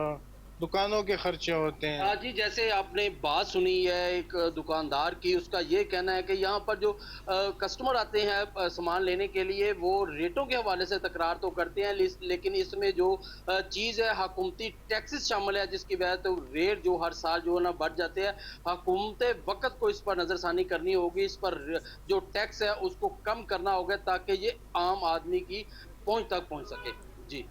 दुकानों के खर्चे होते हैं। जी, जैसे आपने बात सुनी है एक दुकानदार की, उसका ये कहना है कि यहाँ पर जो कस्टमर आते हैं सामान लेने के लिए वो रेटों के हवाले से तकरार तो करते हैं, लेकिन इसमें जो चीज़ है हुकूमती टैक्सेस शामिल है, जिसकी वजह से रेट जो हर साल जो है ना बढ़ जाते हैं। हुकूमत वक्त को इस पर नज़रसानी करनी होगी, इस पर जो टैक्स है उसको कम करना होगा ताकि ये आम आदमी की पहुँच तक पहुँच सके। जी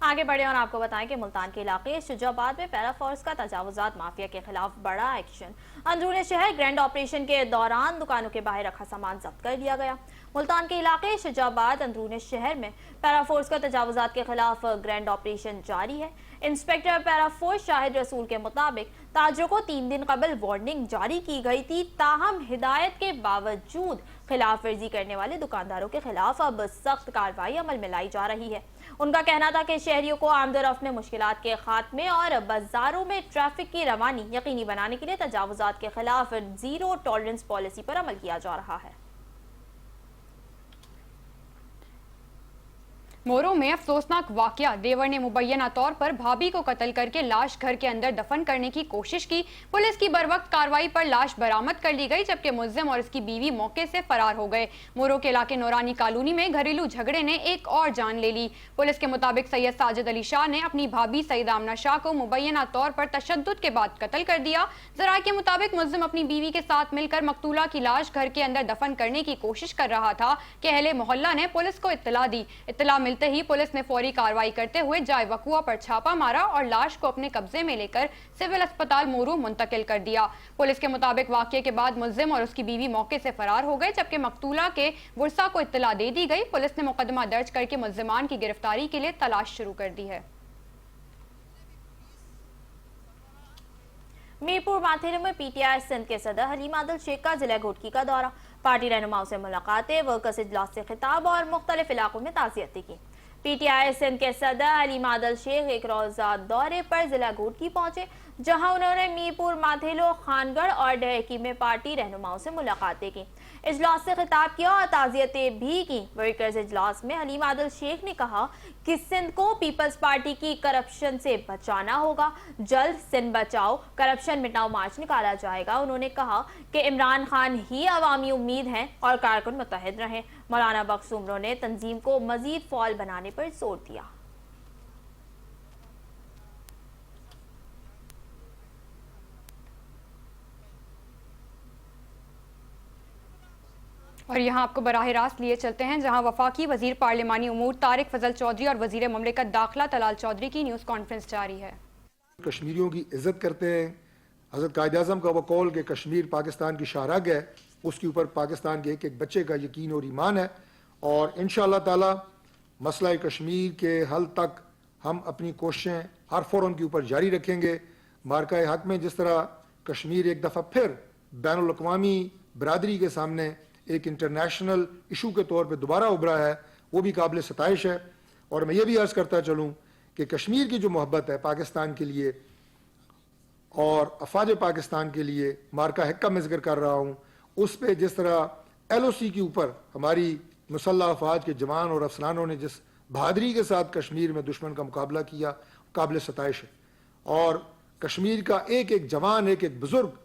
आगे बढ़े और आपको बताएं कि मुल्तान के इलाके शुजाबाद में पैरा फोर्स का तजावुजात माफिया के खिलाफ बड़ा एक्शन। अंदरूनी शहर ग्रैंड ऑपरेशन के दौरान दुकानों के बाहर रखा सामान जब्त कर लिया गया। ملتان کے علاقے شجاباد اندرون شہر میں پیرا فورس کا تجاوزات کے خلاف گرینڈ آپریشن جاری ہے۔ انسپیکٹر پیرا فورس شاہد رسول کے مطابق تاجروں کو 3 دن قبل وارننگ جاری کی گئی تھی، تاہم ہدایت کے باوجود خلاف ورزی کرنے والے دکانداروں کے خلاف اب سخت کارروائی عمل میں لائی جا رہی ہے۔ ان کا کہنا تھا کہ شہریوں کو آمد و رفت میں مشکلات کے خاتمے اور بازاروں میں ٹریفک کی روانی یقینی بنانے کے لیے تجاوزات کے خلاف زیرو ٹالرنس پالیسی پر عمل کیا جا رہا ہے۔ مورو میں افسوسناک واقعہ، دیور نے مبینہ طور پر بھابھی کو قتل کر کے لاش گھر کے اندر دفن کرنے کی کوشش کی۔ پولیس کی بروقت کارروائی پر لاش برآمد کر لی گئی، جبکہ ملزم اور اس کی بیوی موقع سے فرار ہو گئے۔ مورو کے علاقے نورانی کالونی میں گھریلو جھگڑے نے ایک اور جان لے لی۔ پولیس کے مطابق سید ساجد علی شاہ نے اپنی بھابھی سعید آمنہ شاہ کو مبینہ طور پر تشدد کے بعد قتل کر دیا۔ ذرائع کے مطابق ملزم اپنی بیوی کے ساتھ مل کر مقتولہ کی لاش گھر کے اندر دفن کرنے کی کوشش کر رہا تھا کہ اہل محلہ نے پولیس کو اطلاع دی۔ اطلاع ملتے ہی پولیس نے فوری کارروائی کرتے ہوئے جائے وقوع پر چھاپا مارا اور لاش کو اپنے قبضے میں لے کر سول اسپتال مورو منتقل کر دیا۔ پولیس کے مطابق واقعے کے بعد ملزم اور اس کی بیوی موقع سے فرار ہو گئے، جبکہ مقتولہ کے ورثاء کو اطلاع دے دی گئی۔ پولیس نے مقدمہ درج کر کے ملزمان کی گرفتاری کے لیے تلاش شروع کر دی ہے۔ میرپور ماتھیرے میں پی ٹی آئی سندھ کے صدر حلیم عادل شیخ کا ضلع گھوٹکی کا دورہ، پارٹی رہنماؤں سے ملاقاتیں، ورکرز اجلاس سے خطاب اور مختلف علاقوں میں تعزیتیں کی۔ پی ٹی آئی سندھ کے صدر حلیم عادل شیخ ایک روزہ دورے پر ضلع گھوٹکی پہنچے، جہاں انہوں نے میرپور ماتھیلو، خانگڑھ اور ڈہیکی میں پارٹی رہنماؤں سے ملاقاتیں کی، اجلاس سے خطاب کیا اور تعزیتیں بھی کی۔ ورکرز اجلاس میں حلیم عادل شیخ نے کہا کہ سندھ کو پیپلز پارٹی کی کرپشن سے بچانا ہوگا، جلد سندھ بچاؤ کرپشن مٹاؤ مارچ نکالا جائے گا۔ انہوں نے کہا کہ عمران خان ہی عوامی امید ہیں اور کارکن متحد رہیں۔ مولانا بخش عمروں نے تنظیم کو مزید فعال بنانے پر زور دیا۔ اور یہاں آپ کو براہ راست لیے چلتے ہیں جہاں وفاقی وزیر پارلیمانی امور طارق فضل چودھری اور وزیر مملکت داخلہ طلال چودھری کی نیوز کانفرنس جاری ہے۔ کشمیریوں کی عزت کرتے ہیں۔ حضرت قائد اعظم کا وہ قول کہ کشمیر پاکستان کی شاہ رگ ہے، اس کے اوپر پاکستان کے ایک ایک بچے کا یقین اور ایمان ہے، اور انشاءاللہ تعالی مسئلہ کشمیر کے حل تک ہم اپنی کوششیں ہر فورم کے اوپر جاری رکھیں گے۔ مارکہ حق میں جس طرح کشمیر ایک دفعہ پھر بین الاقوامی برادری کے سامنے ایک انٹرنیشنل ایشو کے طور پہ دوبارہ ابھرا ہے، وہ بھی قابل ستائش ہے۔ اور میں یہ بھی عرض کرتا چلوں کہ کشمیر کی جو محبت ہے پاکستان کے لیے اور افواج پاکستان کے لیے، مارکہ حق کا میں ذکر کر رہا ہوں، اس پہ جس طرح ایل او سی کے اوپر ہماری مسلح افواج کے جوان اور افسرانوں نے جس بہادری کے ساتھ کشمیر میں دشمن کا مقابلہ کیا، قابل ستائش ہے۔ اور کشمیر کا ایک ایک جوان، ایک ایک بزرگ،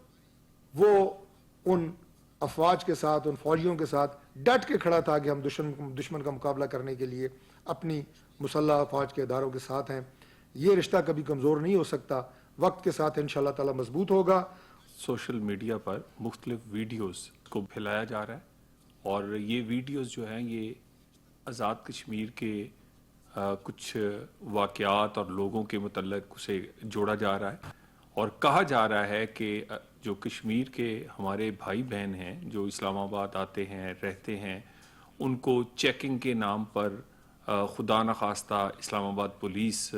وہ ان افواج کے ساتھ، ان فوجیوں کے ساتھ ڈٹ کے کھڑا تھا کہ ہم دشمن کا مقابلہ کرنے کے لیے اپنی مسلح افواج کے اداروں کے ساتھ ہیں۔ یہ رشتہ کبھی کمزور نہیں ہو سکتا، وقت کے ساتھ انشاءاللہ تعالی مضبوط ہوگا۔ سوشل میڈیا پر مختلف ویڈیوز کو پھیلایا جا رہا ہے، اور یہ ویڈیوز جو ہیں یہ آزاد کشمیر کے کچھ واقعات اور لوگوں کے متعلق اسے جوڑا جا رہا ہے، اور کہا جا رہا ہے کہ جو کشمیر کے ہمارے بھائی بہن ہیں جو اسلام آباد آتے ہیں، رہتے ہیں، ان کو چیکنگ کے نام پر خدا نخواستہ اسلام آباد پولیس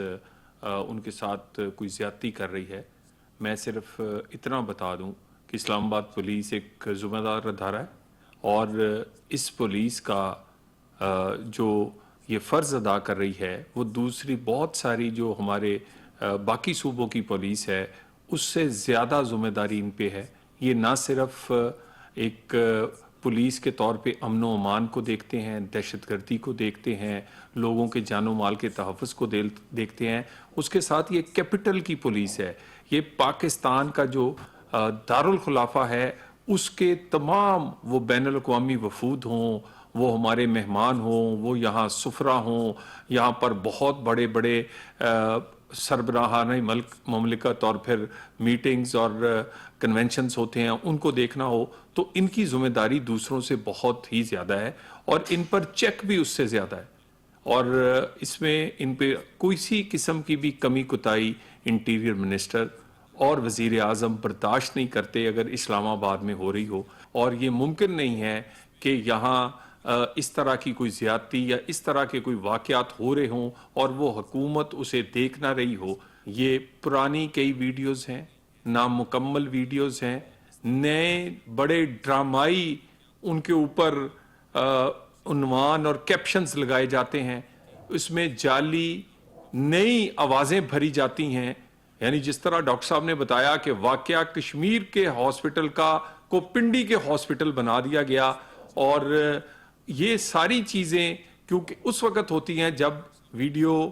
ان کے ساتھ کوئی زیادتی کر رہی ہے۔ میں صرف اتنا بتا دوں کہ اسلام آباد پولیس ایک ذمہ دار ادارہ ہے، اور اس پولیس کا جو یہ فرض ادا کر رہی ہے وہ دوسری بہت ساری جو ہمارے باقی صوبوں کی پولیس ہے اس سے زیادہ ذمہ داری ان پہ ہے۔ یہ نہ صرف ایک پولیس کے طور پہ امن و امان کو دیکھتے ہیں، دہشت گردی کو دیکھتے ہیں، لوگوں کے جان و مال کے تحفظ کو دیکھتے ہیں، اس کے ساتھ یہ کیپٹل کی پولیس ہے۔ یہ پاکستان کا جو دارالخلافہ ہے اس کے تمام وہ بین الاقوامی وفود ہوں، وہ ہمارے مہمان ہوں، وہ یہاں سفرا ہوں، یہاں پر بہت بڑے بڑے سربراہان مملکت اور پھر میٹنگز اور کنونشنز ہوتے ہیں، ان کو دیکھنا ہو تو ان کی ذمہ داری دوسروں سے بہت ہی زیادہ ہے، اور ان پر چیک بھی اس سے زیادہ ہے، اور اس میں ان پہ کوئی سی قسم کی بھی کمی کوتاہی انٹیریئر منسٹر اور وزیر اعظم برداشت نہیں کرتے اگر اسلام آباد میں ہو رہی ہو۔ اور یہ ممکن نہیں ہے کہ یہاں اس طرح کی کوئی زیادتی یا اس طرح کے کوئی واقعات ہو رہے ہوں اور وہ حکومت اسے دیکھ نہ رہی ہو. یہ پرانی کئی ویڈیوز ہیں, نامکمل ویڈیوز ہیں, نئے بڑے ڈرامائی ان کے اوپر عنوان اور کیپشنز لگائے جاتے ہیں, اس میں جعلی نئی آوازیں بھری جاتی ہیں. یعنی جس طرح ڈاکٹر صاحب نے بتایا کہ واقعہ کشمیر کے ہاسپٹل کو پنڈی کے ہاسپٹل بنا دیا گیا, اور یہ ساری چیزیں کیونکہ اس وقت ہوتی ہیں جب ویڈیو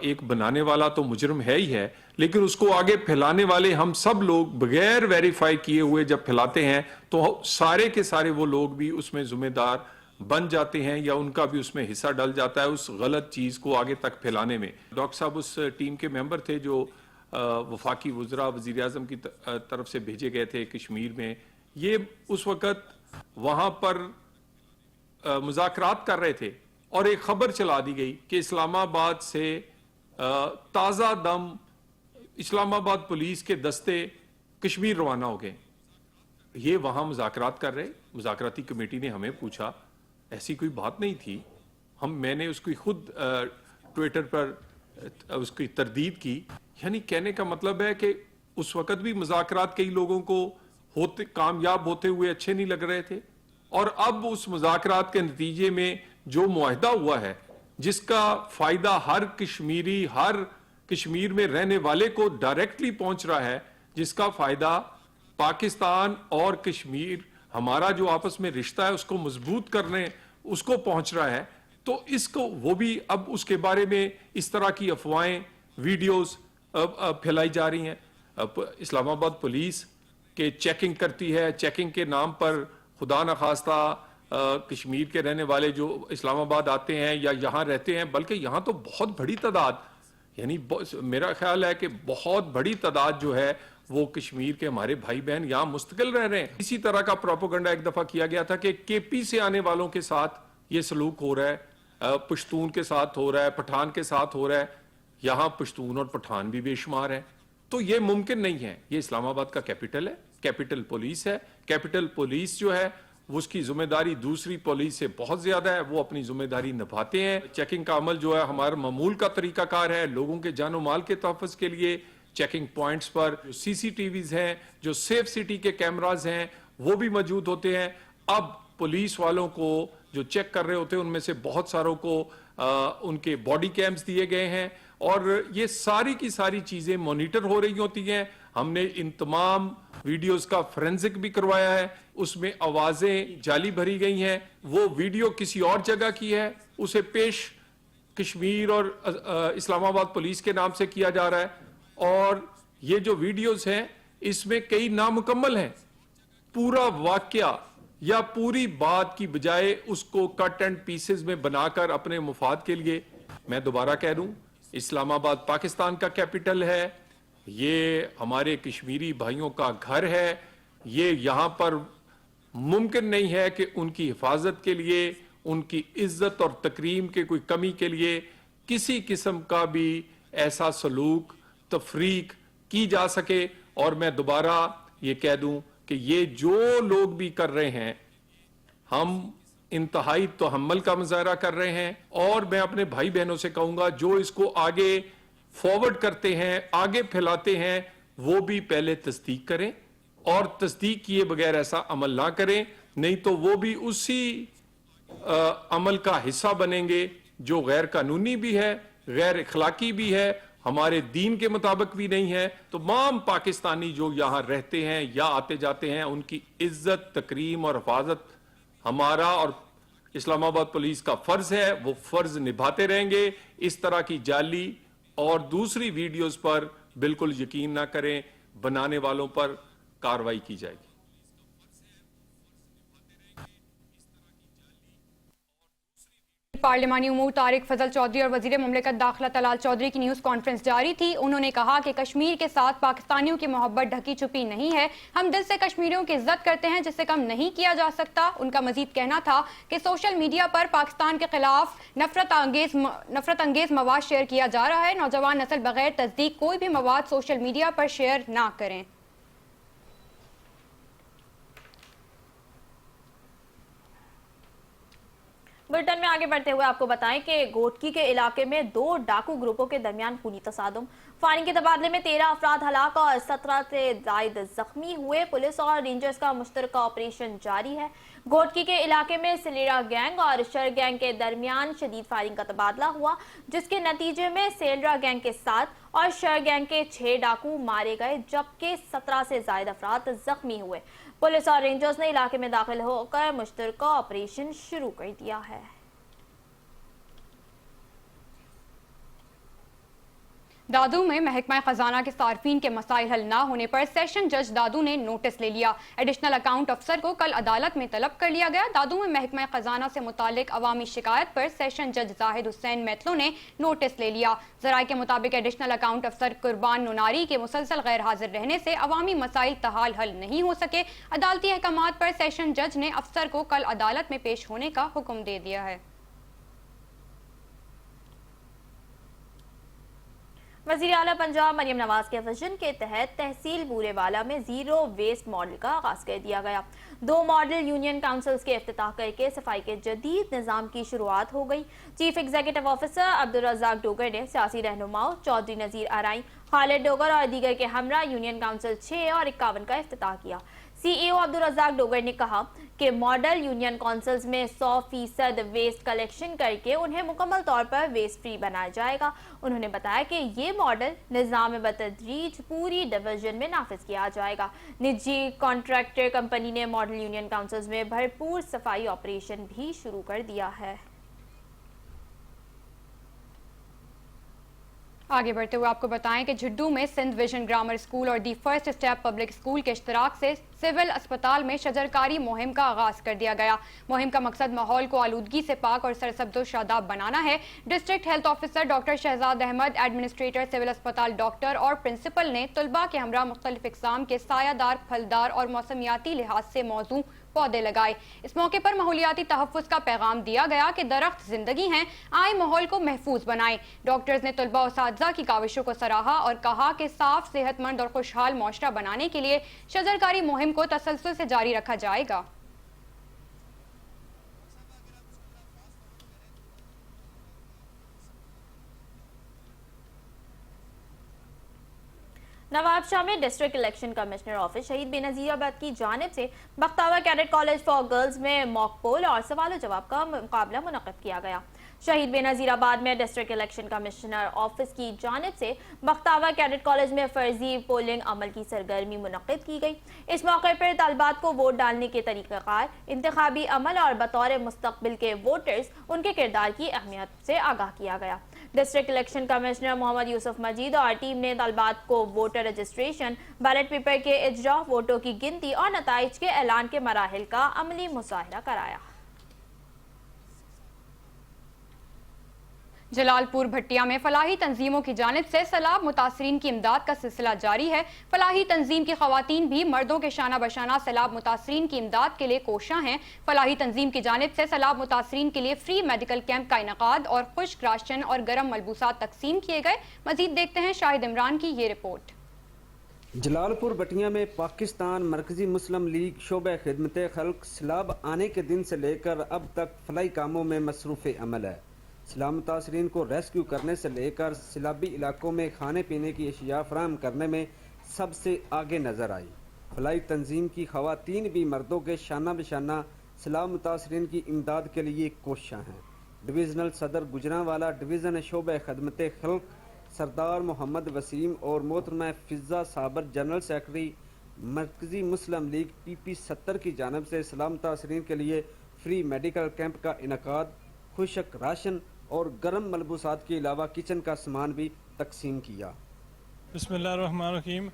ایک بنانے والا تو مجرم ہے ہی ہے, لیکن اس کو آگے پھیلانے والے ہم سب لوگ بغیر ویریفائی کیے ہوئے جب پھیلاتے ہیں تو سارے کے سارے وہ لوگ بھی اس میں ذمہ دار بن جاتے ہیں یا ان کا بھی اس میں حصہ ڈل جاتا ہے اس غلط چیز کو آگے تک پھیلانے میں. ڈاکٹر صاحب اس ٹیم کے ممبر تھے جو وفاقی وزراء وزیر اعظم کی طرف سے بھیجے گئے تھے کشمیر میں. یہ اس وقت وہاں پر مذاکرات کر رہے تھے اور ایک خبر چلا دی گئی کہ اسلام آباد سے تازہ دم اسلام آباد پولیس کے دستے کشمیر روانہ ہو گئے. یہ وہاں مذاکرات کر رہے, مذاکراتی کمیٹی نے ہمیں پوچھا, ایسی کوئی بات نہیں تھی. میں نے اس کی خود ٹویٹر پر اس کی تردید کی. یعنی کہنے کا مطلب ہے کہ اس وقت بھی مذاکرات کئی لوگوں کو کامیاب ہوتے ہوئے اچھے نہیں لگ رہے تھے, اور اب اس مذاکرات کے نتیجے میں جو معاہدہ ہوا ہے جس کا فائدہ ہر کشمیری, ہر کشمیر میں رہنے والے کو ڈائریکٹلی پہنچ رہا ہے, جس کا فائدہ پاکستان اور کشمیر ہمارا جو آپس میں رشتہ ہے اس کو مضبوط کرنے اس کو پہنچ رہا ہے, تو اس کو وہ بھی اب اس کے بارے میں اس طرح کی افواہیں ویڈیوز پھیلائی جا رہی ہیں. اسلام آباد پولیس کے چیکنگ کرتی ہے, چیکنگ کے نام پر خدا نخواستہ کشمیر کے رہنے والے جو اسلام آباد آتے ہیں یا یہاں رہتے ہیں, بلکہ یہاں تو بہت بڑی تعداد, یعنی میرا خیال ہے کہ بہت بڑی تعداد جو ہے وہ کشمیر کے ہمارے بھائی بہن یہاں مستقل رہ رہے ہیں. اسی طرح کا پروپیگنڈا ایک دفعہ کیا گیا تھا کہ کے پی سے آنے والوں کے ساتھ یہ سلوک ہو رہا ہے, پشتون کے ساتھ ہو رہا ہے, پٹھان کے ساتھ ہو رہا ہے. یہاں پشتون اور پٹھان بھی بے شمار ہیں, تو یہ ممکن نہیں ہے. یہ اسلام آباد کا کیپٹل ہے, کیپٹل پولیس ہے. کیپٹل پولیس جو ہے وہ اس کی ذمہ داری دوسری پولیس سے بہت زیادہ ہے, وہ اپنی ذمہ داری نبھاتے ہیں. چیکنگ کا عمل جو ہے ہمارا معمول کا طریقہ کار ہے. لوگوں کے جان و مال کے تحفظ کے لیے چیکنگ پوائنٹس پر جو سی سی ٹی ویز ہیں, جو سیف سٹی کے کیمراز ہیں, وہ بھی موجود ہوتے ہیں. اب پولیس والوں کو جو چیک کر رہے ہوتے ہیں ان میں سے بہت ساروں کو ان کے باڈی کیمز دیے گئے ہیں, اور یہ ساری کی ساری چیزیں مانیٹر ہو رہی ہوتی ہیں. ہم نے ان تمام ویڈیوز کا فرینزک بھی کروایا ہے, اس میں آوازیں جعلی بھری گئی ہیں. وہ ویڈیو کسی اور جگہ کی ہے, اسے پیش کشمیر اور اسلام آباد پولیس کے نام سے کیا جا رہا ہے, اور یہ جو ویڈیوز ہیں اس میں کئی نامکمل ہیں. پورا واقعہ یا پوری بات کی بجائے اس کو کٹ اینڈ پیسز میں بنا کر اپنے مفاد کے لیے. میں دوبارہ کہہ دوں, اسلام آباد پاکستان کا کیپٹل ہے, یہ ہمارے کشمیری بھائیوں کا گھر ہے. یہ یہاں پر ممکن نہیں ہے کہ ان کی حفاظت کے لیے, ان کی عزت اور تکریم کے کوئی کمی کے لیے کسی قسم کا بھی ایسا سلوک تفریق کی جا سکے. اور میں دوبارہ یہ کہہ دوں کہ یہ جو لوگ بھی کر رہے ہیں, ہم انتہائی تحمل کا مظاہرہ کر رہے ہیں. اور میں اپنے بھائی بہنوں سے کہوں گا جو اس کو آگے فارورڈ کرتے ہیں, آگے پھیلاتے ہیں, وہ بھی پہلے تصدیق کریں, اور تصدیق کیے بغیر ایسا عمل نہ کریں, نہیں تو وہ بھی اسی عمل کا حصہ بنیں گے جو غیر قانونی بھی ہے, غیر اخلاقی بھی ہے, ہمارے دین کے مطابق بھی نہیں ہے. تمام پاکستانی جو یہاں رہتے ہیں یا آتے جاتے ہیں, ان کی عزت, تکریم اور حفاظت ہمارا اور اسلام آباد پولیس کا فرض ہے, وہ فرض نبھاتے رہیں گے. اس طرح کی جعلی اور دوسری ویڈیوز پر بالکل یقین نہ کریں, بنانے والوں پر کارروائی کی جائے گی. پارلیمانی امور طارق فضل چودھری اور وزیر مملکت داخلہ طلال چودھری کی نیوز کانفرنس جاری تھی. انہوں نے کہا کہ کشمیر کے ساتھ پاکستانیوں کی محبت ڈھکی چھپی نہیں ہے, ہم دل سے کشمیریوں کی عزت کرتے ہیں جسے کم نہیں کیا جا سکتا. ان کا مزید کہنا تھا کہ سوشل میڈیا پر پاکستان کے خلاف نفرت انگیز مواد شیئر کیا جا رہا ہے. نوجوان نسل بغیر تصدیق کوئی بھی مواد سوشل میڈیا پر شیئر نہ کریں. बुलेटिन में आगे बढ़ते हुए आपको बताएं कि घोटकी के इलाके में 2 डाकू ग्रुपों के दरमियान खूनी तसादुम, फायरिंग के तबादले में 13 अफराद हलाक और 17 से जायद जख्मी हुए। पुलिस और रेंजर्स का मुश्तरका ऑपरेशन जारी है। घोटकी के इलाके में सेलरा गैंग और शर गैंग के दरमियान शदीद फायरिंग का तबादला हुआ, जिसके नतीजे में सेलरा गैंग के 7 और शर गैंग के 6 डाकू मारे गए, जबकि 17 से जायद अफराद जख्मी हुए। पुलिस और रेंजर्स ने इलाके में दाखिल होकर मुश्तरका ऑपरेशन शुरू कर दिया है। दादू में महकमा खजाना के सार्फिन के मसाइल हल ना होने पर सेशन जज दादू ने नोटिस ले लिया। एडिशनल अकाउंट अफसर को कल अदालत में तलब कर लिया गया। दादू में महकमा खजाना से मुतालिक अवामी शिकायत पर सेशन जज जाहिद हुसैन मैथलो ने नोटिस ले लिया। जराये के मुताबिक एडिशनल अकाउंट अफसर कुर्बान नुनारी के मुसलसल गैर हाजिर रहने से अवामी मसाइल तहाल हल नहीं हो सके। अदालती अहकामात पर सेशन जज ने अफसर को कल अदालत में पेश होने का हुक्म दे दिया है। वज़ीर आला पंजाब मरियम नवाज के विजन के तहत तहसील बूरेवाला में जीरो वेस्ट मॉडल का आगाज कर दिया गया। 2 मॉडल यूनियन काउंसिल्स के इफ्तिताह करके सफाई के जदीद निज़ाम की शुरुआत हो गई। Chief executive officer Abdul Razzaq Dogar ने सियासी रहनुमाओं चौधरी नज़ीर आराई, खालिद डोगर और दीगर के हमरा यूनियन काउंसिल 6 और 51 का इफ्तिताह किया। CEO अब्दुल रज़ाक डोगर ने कहा कि मॉडल यूनियन काउंसिल्स में 100% वेस्ट कलेक्शन करके उन्हें मुकम्मल तौर पर वेस्ट फ्री बनाया जाएगा। उन्होंने बताया कि ये मॉडल निज़ाम बतदरीज पूरी डिवीजन में नाफिज किया जाएगा। निजी कॉन्ट्रैक्टर कंपनी ने मॉडल यूनियन काउंसिल्स में भरपूर सफाई ऑपरेशन भी शुरू कर दिया है। आगे बढ़ते हुए आपको बताएं कि झुड्डू में सिंध विजन ग्रामर स्कूल और the first step public school के इश्तराक से सिविल अस्पताल में शजरकारी मुहिम का आगाज कर दिया गया। मुहिम का मकसद माहौल को आलूदगी से पाक और सरसब्ज़ो शादाब बनाना है। District health officer doctor Shahzad Ahmad, administrator civil अस्पताल डॉक्टर और प्रिंसिपल ने तलबा के हमरा मुख्तलिफ इक़साम के सायादार, फलदार और मौसमियाती लिहाज से मौजू पौधे लगाए। इस मौके पर माहौलियाती तहफ़्फ़ुज़ का पैगाम दिया गया कि दरख्त जिंदगी हैं, आए माहौल को महफूज बनाएं। डॉक्टर्स ने तलबा और साथिज़ा की काविशों को सराहा और कहा कि साफ, सेहतमंद और खुशहाल मुआशरा बनाने के लिए शजरकारी मुहिम को तसलसल से जारी रखा जाएगा। नवाबशाह में डिस्ट्रिक्ट इलेक्शन कमिश्नर ऑफिस शहीद बेनज़ीराबाद की जानिब से Bakhtawar cadet college for girls में मॉक पोल और सवाल जवाब का मुकाबला मुनक़्क़िद किया गया। शहीद बेनज़ीराबाद में डिस्ट्रिक्ट इलेक्शन कमिश्नर ऑफिस की जानिब से बख्तावर कैडेट कॉलेज में फर्जी पोलिंग अमल की सरगर्मी मुनक़्क़िद की गई। इस मौके पर तलबात को वोट डालने के तरीक़ाकार, इंतखाबी अमल और बतौर मुस्तक़बिल के वोटर्स उनके किरदार की अहमियत से आगाह किया गया। District election commissioner Mohammad Yusuf Majeed और टीम ने तलबात को वोटर रजिस्ट्रेशन, बैलेट पेपर के इजरा, वोटों की गिनती और नताइज के ऐलान के मराहिल का अमली मुज़ाहिरा कराया। जलालपुर भट्टिया में फलाही तंजीमों की जानिब से सैलाब मुतासरीन की इमदाद का सिलसिला जारी है। फलाही तंजीम की खवातीन भी मर्दों के शाना बशाना सैलाब मुतासरीन की इमदाद के लिए कोशां हैं। फलाही तंजीम की जानिब से सैलाब मुतासरीन के लिए फ्री मेडिकल कैंप का इनकाद और खुश्क राशन और गर्म मलबूसात तकसीम किए गए। मजीद देखते हैं शाहिद इमरान की ये रिपोर्ट। जलालपुर भटिया में पाकिस्तान मरकजी मुस्लिम लीग शोबे खिदमत खल्क सैलाब आने के दिन से लेकर अब तक फलाई कामों में मसरूफ़ अमल है। सैलाब मुतासरीन को रेस्क्यू करने से लेकर सैलाबी इलाकों में खाने पीने की अशिया फराहम करने में सबसे आगे नजर आई। फलाई तंजीम की खवातीन भी मर्दों के शाना बशाना सैलाब मुतासरीन की इमदाद के लिए कोशां हैं। डिवीज़नल सदर गुजरांवाला डिवीज़न शोबे खिदमत खल्क सरदार मोहम्मद वसीम और मोहतरमा फिज़ा साबर जनरल सेक्रेटरी मरकजी मुस्लिम लीग PP 70 की जानिब से सैलाब मुतासरीन के लिए फ्री मेडिकल कैंप का इनकाद, खुशक राशन और गर्म मलबूसात के अलावा किचन का सामान भी तकसीम किया। बिस्मिल्लाहिर्रहमानिर्रहीम।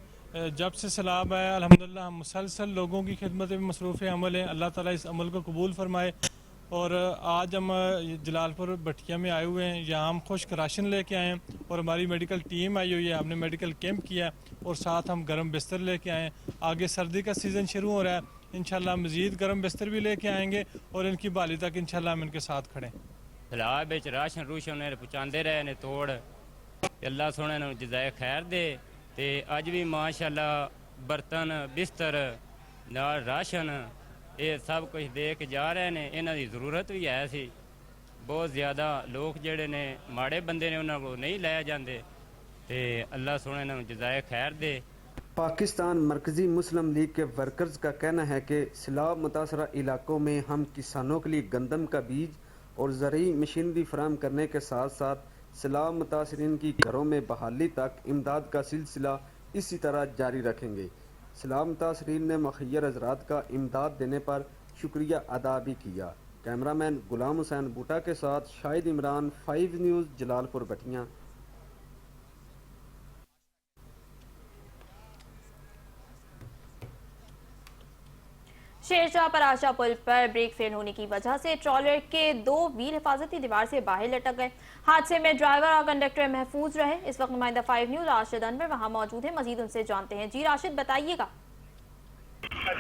जब से सैलाब आया अल्हम्दुलिल्लाह हम मुसलसल लोगों की खिदमत में मसरूफ़ अमल है। अल्लाह ताला इस अमल को कबूल फरमाए। और आज हम जलालपुर भटिया में आए हुए हैं। यहाँ हम खुश्क राशन लेके आए हैं और हमारी मेडिकल टीम आई हुई है। हमने मेडिकल कैंप किया और साथ हम गर्म बिस्तर लेके आए हैं। आगे सर्दी का सीज़न शुरू हो रहा है, इंशाल्लाह मज़ीद गर्म बिस्तर भी लेके आएंगे और इनकी बहाली तक इंशाल्लाह हम इनके साथ खड़े। सैलाब बिच राशन रूशन पहुँचाते रहे ने तोड़, अल्लाह सोने ने जज़ाए खैर दे। ते अज भी माशाल्लाह बर्तन बिस्तर नाल राशन ये सब कुछ दे के जा रहे हैं। इन्हां दी ज़रूरत भी है सी ਬਹੁਤ ਜ਼ਿਆਦਾ ਲੋਕ ਜਿਹੜੇ ਨੇ ਮਾੜੇ ਬੰਦੇ ਨੇ ਉਹਨਾਂ ਕੋਲ ਨਹੀਂ ਲਾਇਆ ਜਾਂਦੇ ਤੇ ਅੱਲਾਹ ਸੋਹਣੇ ਇਹਨਾਂ ਨੂੰ ਜਜ਼ਾਏ ਖੈਰ दे। पाकिस्तान मरकज़ी मुस्लिम लीग के वर्कर्स का कहना है कि सैलाब मुतासरा इलाकों में हम किसानों के लिए गंदम का बीज और ज़रूरी मशीनरी फराहम करने के साथ साथ सैलाब मुतासरीन की घरों में बहाली तक इमदाद का सिलसिला इसी तरह जारी रखेंगे। सैलाब मुतासरीन ने मुखय्यर हज़रात का इमदाद देने पर शुक्रिया अदा भी किया। कैमरामैन गुलाम हुसैन बूटा के साथ शाहिद इमरान, 5 न्यूज़, जलालपुर भटियां। शेरशाह पराशा पुल पर ब्रेक फेल होने की वजह से ट्रॉलर के 2 व्हील हिफाजती दीवार से बाहर लटक गए। हादसे में ड्राइवर और कंडक्टर महफूज रहे। इस वक्त नुमाइंदा 5 न्यूज़ राशिद अनवर वहां मौजूद है, मजीद उनसे जानते हैं। जी राशिद, बताइएगा।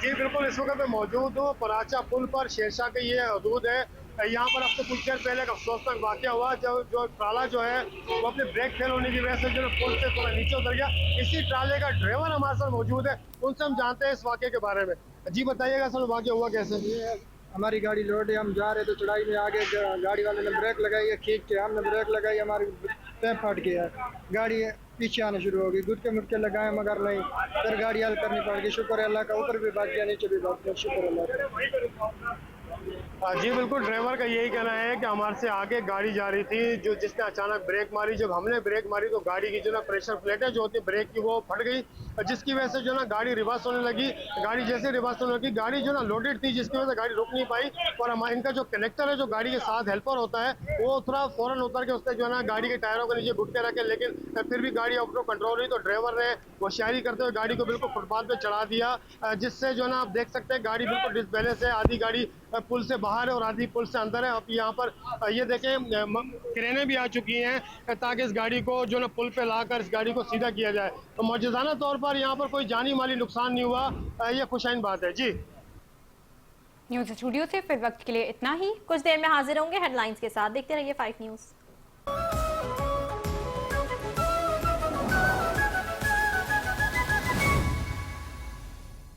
जी बिल्कुल, इस वक्त मैं मौजूद हूँ पराचा पुल पर, शेरशाह के ये हदूद है। यहाँ पर अब से कुछ देर पहले एक अफसोसनाक वाक़या हुआ जो ट्राला जो है वो अपने ब्रेक फेल होने की वजह से जो पुल से थोड़ा नीचे उतर गया। इसी ट्राले का ड्राइवर हमारे साथ मौजूद है, उनसे हम जानते हैं इस वाक़े के बारे में। जी बताइएगा सर, वाक़या हुआ कैसे? हमारी गाड़ी लोड है, हम जा रहे थे चढ़ाई में, आगे गाड़ी वाले ने ब्रेक लगाई है, खींच के हमने ब्रेक लगाई, हमारी पैर फट गया, गाड़ी पीछे आना शुरू हो गई, गुटके मुटके लगाए मगर नहीं, फिर गाड़ी हल करनी पड़ गई। शुक्र अल्लाह का, ऊपर भी बच गया, नीचे भी बच गया, शुक्र अल्लाह का। जी बिल्कुल, ड्राइवर का यही कहना है कि हमारे से आगे गाड़ी जा रही थी जिसने अचानक ब्रेक मारी। जब हमने ब्रेक मारी तो गाड़ी की जो ना प्रेशर प्लेटें जो होती है ब्रेक की वो फट गई, जिसकी वजह से जो ना गाड़ी रिवर्स होने लगी। गाड़ी जैसे रिवर्स होने लगी, गाड़ी जो ना लोडेड थी, जिसकी वजह से गाड़ी रुक नहीं पाई। और इनका जो कनेक्टर है जो गाड़ी के साथ हेल्पर होता है वो थोड़ा फौरन उतर के उसने जो है ना गाड़ी के टायरों के नीचे घुटके रखे, लेकिन फिर भी गाड़ी आउट ऑफ कंट्रोल हुई। तो ड्राइवर ने होशियारी करते हुए गाड़ी को बिल्कुल फुटपाथ पे चढ़ा दिया, जिससे जो ना आप देख सकते हैं गाड़ी बिल्कुल डिसबैलेंस है। आधी गाड़ी पुल से बाहर है और आधी पुल से अंदर है। अब यहाँ पर ये देखें क्रेनें भी आ चुकी हैं ताकि इस गाड़ी को जो ना पुल पे लाकर इस गाड़ी को सीधा किया जाए। तो मौजूदाना तौर पर यहाँ पर कोई जानी माली नुकसान नहीं हुआ, ये खुशाइन बात है। जी न्यूज़ स्टूडियो से फिर वक्त के लिए इतना ही। कुछ देर में हाजिर होंगे हेडलाइंस के साथ। देखते रहिए 5 न्यूज़।